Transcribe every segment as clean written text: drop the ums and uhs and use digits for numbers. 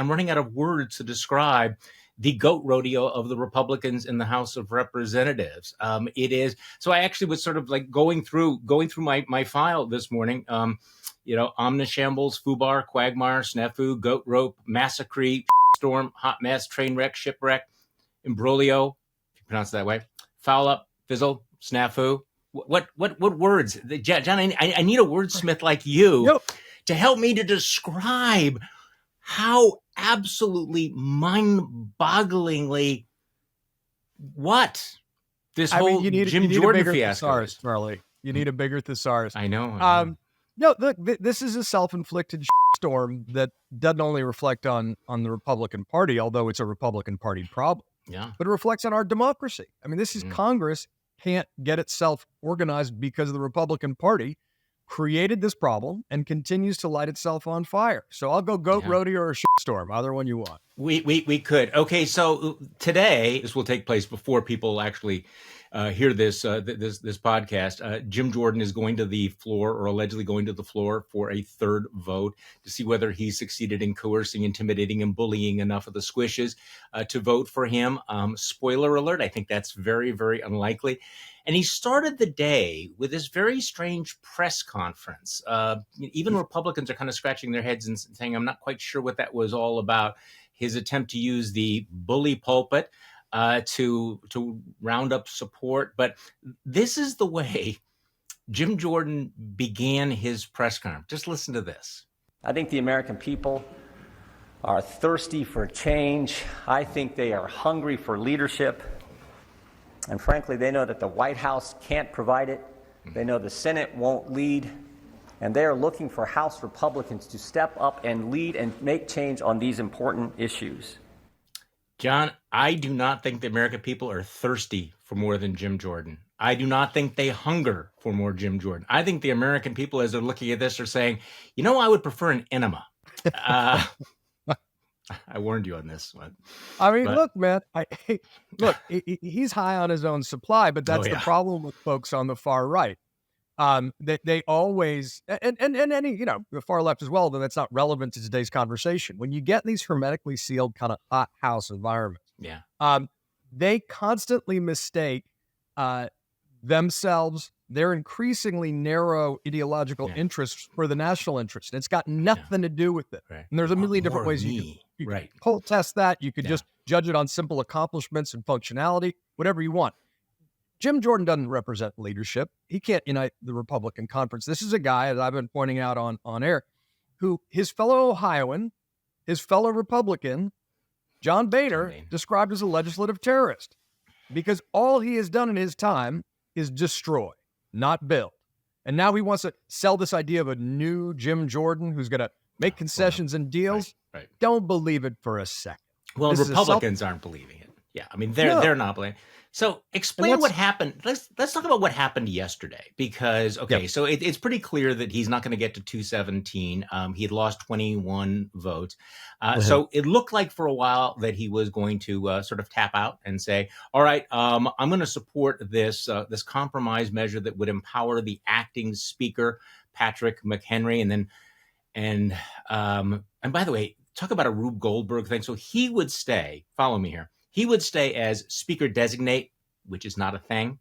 I'm running out of words to describe the goat rodeo of the Republicans in the House of Representatives. It is. So I actually was sort of like going through my file this morning. Omnishambles, Fubar, Quagmire, Snafu, Goat Rope, Massacre, Storm, Hot Mess, Trainwreck, Shipwreck, Imbroglio, if you pronounce it that way, Foul Up, Fizzle, Snafu. What words? John, I need a wordsmith like you to help me to describe how absolutely mind-bogglingly this whole Jim Jordan fiasco is. Marley. You need a bigger thesaurus. I know. No, look, this is a self-inflicted storm that doesn't only reflect on the Republican Party, although it's a Republican Party problem. Yeah. But it reflects on our democracy. I mean, this is Congress can't get itself organized because the Republican Party created this problem and continues to light itself on fire. So I'll go goat rodeo or storm, either one you want. We could. Okay, so today, this will take place before people actually hear this podcast. Jim Jordan is going to the floor, or allegedly going to the floor, for a third vote to see whether he succeeded in coercing, intimidating, and bullying enough of the squishes to vote for him. Spoiler alert, I think that's very, very unlikely. And he started the day with this very strange press conference. Even Republicans are kind of scratching their heads and saying, I'm not quite sure what that was all about. His attempt to use the bully pulpit to round up support. But this is the way Jim Jordan began his press conference. Just listen to this. I think the American people are thirsty for change. I think they are hungry for leadership. And frankly, they know that the White House can't provide it. They know the Senate won't lead. And they are looking for House Republicans to step up and lead and make change on these important issues. John, I do not think the American people are thirsty for more than Jim Jordan. I do not think they hunger for more Jim Jordan. I think the American people, as they're looking at this, are saying, I would prefer an enema. I warned you on this one. I mean, look, man, he's high on his own supply, but that's the problem with folks on the far right. They always, and any, the far left as well, though that's not relevant to today's conversation. When you get these hermetically sealed kind of hot house environments, they constantly mistake themselves, their increasingly narrow ideological interests for the national interest. And it's got nothing to do with it. Right. And there's a million different ways you can poll test that. You could just judge it on simple accomplishments and functionality, whatever you want. Jim Jordan doesn't represent leadership. He can't unite the Republican conference. This is a guy, as I've been pointing out on air, who his fellow Ohioan, his fellow Republican, John Boehner, described as a legislative terrorist, because all he has done in his time is destroy, not build. And now he wants to sell this idea of a new Jim Jordan who's going to make concessions and deals. Right. Don't believe it for a second. Well, Republicans aren't believing it. Yeah, I mean, they're not believing. So explain what happened. Let's talk about what happened yesterday, because, so it's pretty clear that he's not going to get to 217. He had lost 21 votes. So it looked like for a while that he was going to sort of tap out and say, all right, I'm going to support this compromise measure that would empower the acting speaker, Patrick McHenry. And by the way, talk about a Rube Goldberg thing. So he would stay, follow me here. He would stay as speaker designate, which is not a thing.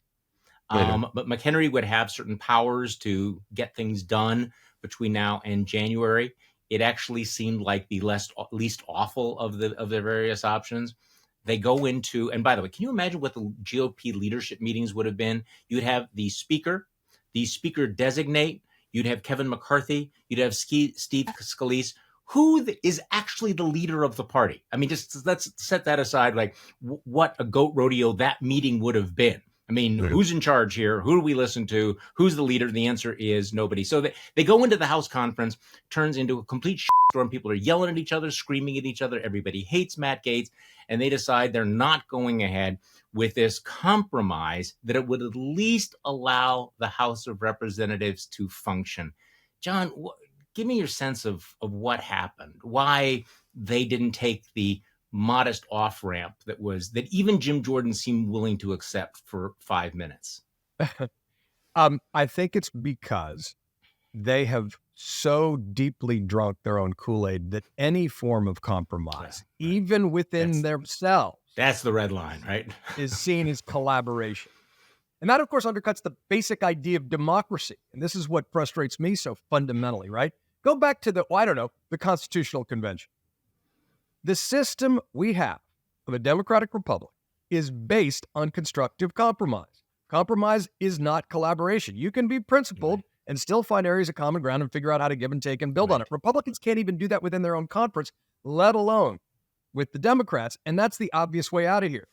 But McHenry would have certain powers to get things done between now and January. It actually seemed like the least awful of the various options. They go into, and by the way, can you imagine what the GOP leadership meetings would have been? You'd have the speaker designate, you'd have Kevin McCarthy, you'd have Steve Scalise. Who is actually the leader of the party? I mean, just let's set that aside, like what a goat rodeo that meeting would have been. I mean, who's in charge here? Who do we listen to? Who's the leader? The answer is nobody. So they go into the House conference, turns into a complete storm. People are yelling at each other, screaming at each other. Everybody hates Matt Gaetz. And they decide they're not going ahead with this compromise that it would at least allow the House of Representatives to function. John, give me your sense of what happened, why they didn't take the modest off-ramp that even Jim Jordan seemed willing to accept for 5 minutes. I think it's because they have so deeply drunk their own Kool-Aid that any form of compromise, even within themselves, that's the red line, right? is seen as collaboration. And that, of course, undercuts the basic idea of democracy. And this is what frustrates me so fundamentally, right? Go back to the Constitutional Convention. The system we have of a democratic republic is based on constructive compromise. Compromise is not collaboration. You can be principled and still find areas of common ground and figure out how to give and take and build on it. Republicans can't even do that within their own conference, let alone with the Democrats. And that's the obvious way out of here.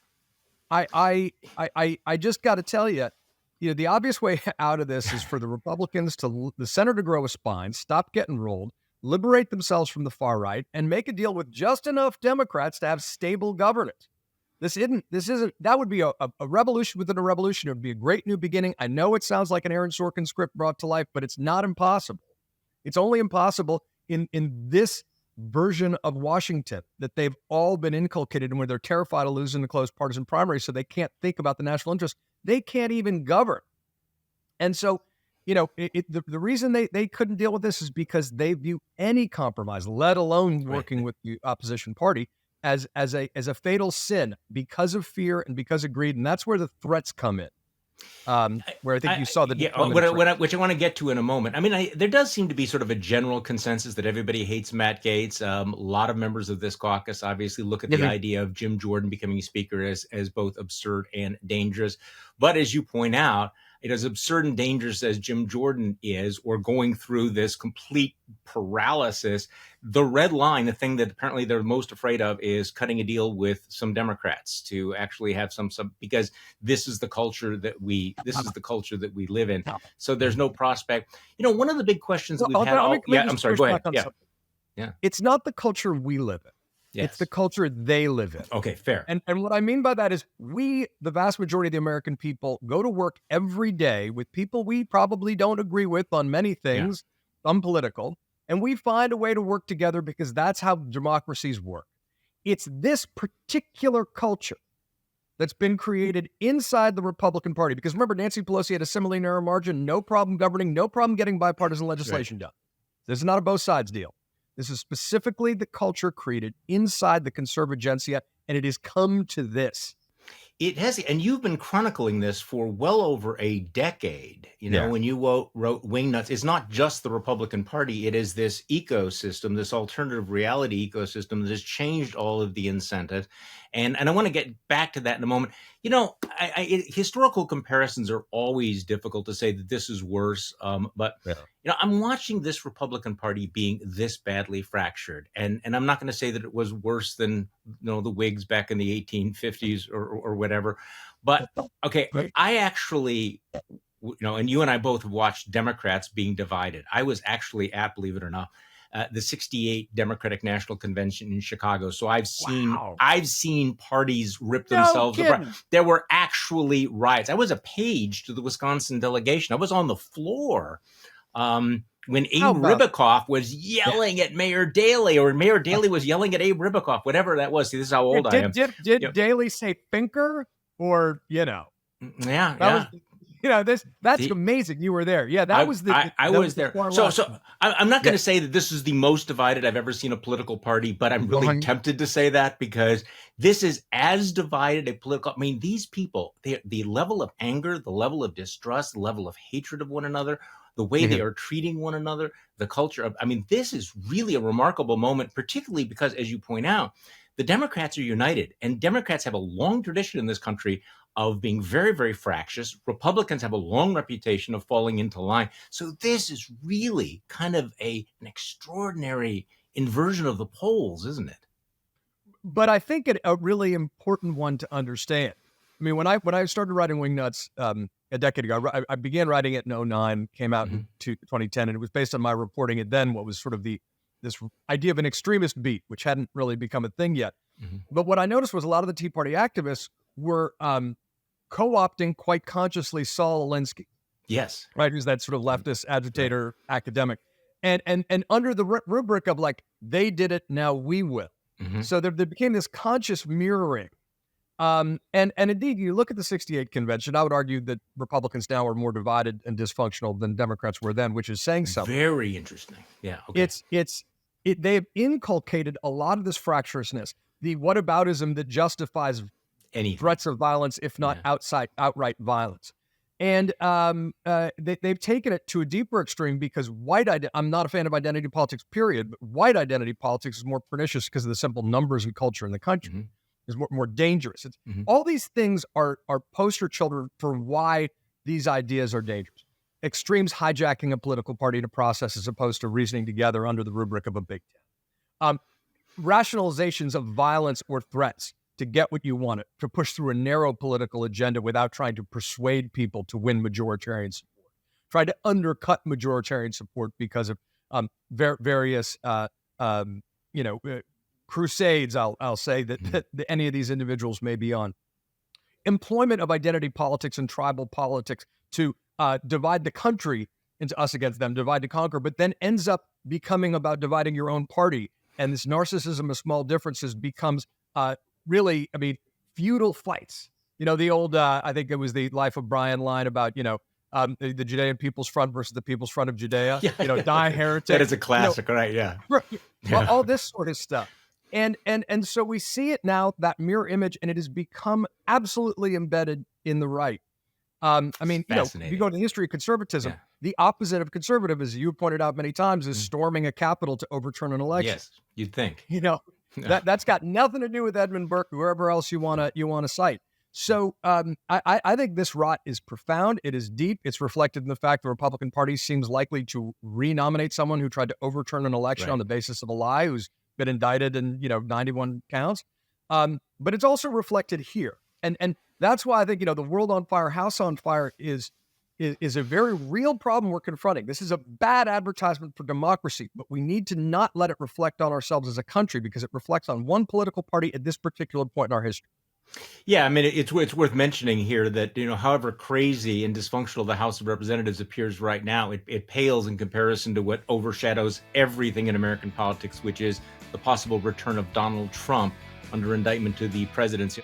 I just got to tell you, the obvious way out of this is for the Republicans the center to grow a spine, stop getting rolled, liberate themselves from the far right, and make a deal with just enough Democrats to have stable governance. That would be a revolution within a revolution. It would be a great new beginning. I know it sounds like an Aaron Sorkin script brought to life, but it's not impossible. It's only impossible in this version of Washington that they've all been inculcated and where they're terrified of losing the close partisan primary, so they can't think about the national interest. They can't even govern. And so, the reason they couldn't deal with this is because they view any compromise, let alone working with the opposition party, as a fatal sin because of fear and because of greed. And that's where the threats come in. Where I think you saw the which I want to get to in a moment. I mean, there does seem to be sort of a general consensus that everybody hates Matt Gaetz. A lot of members of this caucus obviously look at the idea of Jim Jordan becoming speaker as both absurd and dangerous. But as you point out, it is absurd and dangerous as Jim Jordan is, or going through this complete paralysis. The red line, the thing that apparently they're most afraid of, is cutting a deal with some Democrats to actually have some because this is the culture that we live in. So there's no prospect. One of the big questions that we've had. I'm sorry. Go ahead. Yeah. It's not the culture we live in. Yes. It's the culture they live in. Okay, fair. And what I mean by that is we, the vast majority of the American people, go to work every day with people we probably don't agree with on many things, some political, and we find a way to work together because that's how democracies work. It's this particular culture that's been created inside the Republican Party. Because remember, Nancy Pelosi had a similarly narrow margin, no problem governing, no problem getting bipartisan legislation done. This is not a both sides deal. This is specifically the culture created inside the conservagencia, and it has come to this. It has, and you've been chronicling this for well over a decade. When you wrote Wingnuts, it's not just the Republican Party. It is this ecosystem, this alternative reality ecosystem that has changed all of the incentives. And I want to get back to that in a moment. Historical comparisons are always difficult to say that this is worse. But I'm watching this Republican Party being this badly fractured. And I'm not going to say that it was worse than the Whigs back in the 1850s or whatever. But okay, I actually, and you and I both have watched Democrats being divided. I was actually at, believe it or not, the 68 Democratic National Convention in Chicago. So I've seen parties rip themselves apart. There were actually riots. I was a page to the Wisconsin delegation. I was on the floor when Abe Ribicoff was yelling at Mayor Daley, or Mayor Daley was yelling at Abe Ribicoff, whatever that was. See, this is how old I am. Did Daley say Finker, or That's amazing. You were there. Yeah, that was the. I was there. So I'm not going to say that this is the most divided I've ever seen a political party, but I'm really tempted to say that because this is as divided a political. I mean, these people, the level of anger, the level of distrust, the level of hatred of one another, the way they are treating one another, the culture of. I mean, this is really a remarkable moment, particularly because, as you point out, the Democrats are united, and Democrats have a long tradition in this country of being very, very fractious. Republicans have a long reputation of falling into line. So this is really kind of an extraordinary inversion of the polls, isn't it? But I think a really important one to understand. I mean, when I started writing Wingnuts a decade ago, I began writing it in 2009, came out in 2010, and it was based on my reporting at then what was sort of this idea of an extremist beat, which hadn't really become a thing yet. But what I noticed was a lot of the Tea Party activists were co-opting quite consciously Saul Alinsky. Yes. Right, who's that sort of leftist agitator academic. And under the rubric of like, they did it, now we will. So there became this conscious mirroring And indeed, you look at the 68 convention, I would argue that Republicans now are more divided and dysfunctional than Democrats were then, which is saying something. Very interesting. Yeah. Okay. They've inculcated a lot of this fractiousness, the whataboutism that justifies anything, threats of violence, if not outright violence. And they've taken it to a deeper extreme because I'm not a fan of identity politics, period, but white identity politics is more pernicious because of the simple numbers and culture in the country. Mm-hmm. Is more dangerous. All these things are poster children for why these ideas are dangerous. Extremes hijacking a political party to process as opposed to reasoning together under the rubric of a big tent. Rationalizations of violence or threats to get what you want, to push through a narrow political agenda without trying to persuade people to win majoritarian support. Try to undercut majoritarian support because of various, crusades, I'll say, that any of these individuals may be on. Employment of identity politics and tribal politics to divide the country into us against them, divide to conquer, but then ends up becoming about dividing your own party. And this narcissism of small differences becomes feudal fights. The old, I think it was the Life of Brian line about, the Judean People's Front versus the People's Front of Judea, die heretic. That is a classic, right? Yeah. All this sort of stuff. And so we see it now, that mirror image, and it has become absolutely embedded in the right. If you go to the history of conservatism, the opposite of conservative, as you pointed out many times, is storming a Capitol to overturn an election. Yes, you'd think. That's got nothing to do with Edmund Burke, whoever else you want to cite. So I think this rot is profound. It is deep. It's reflected in the fact the Republican Party seems likely to renominate someone who tried to overturn an election on the basis of a lie, who's been indicted in 91 counts. But it's also reflected here. And that's why I think, the world on fire, house on fire is a very real problem we're confronting. This is a bad advertisement for democracy, but we need to not let it reflect on ourselves as a country because it reflects on one political party at this particular point in our history. Yeah, it's worth mentioning here that, however crazy and dysfunctional the House of Representatives appears right now, it pales in comparison to what overshadows everything in American politics, which is the possible return of Donald Trump under indictment to the presidency.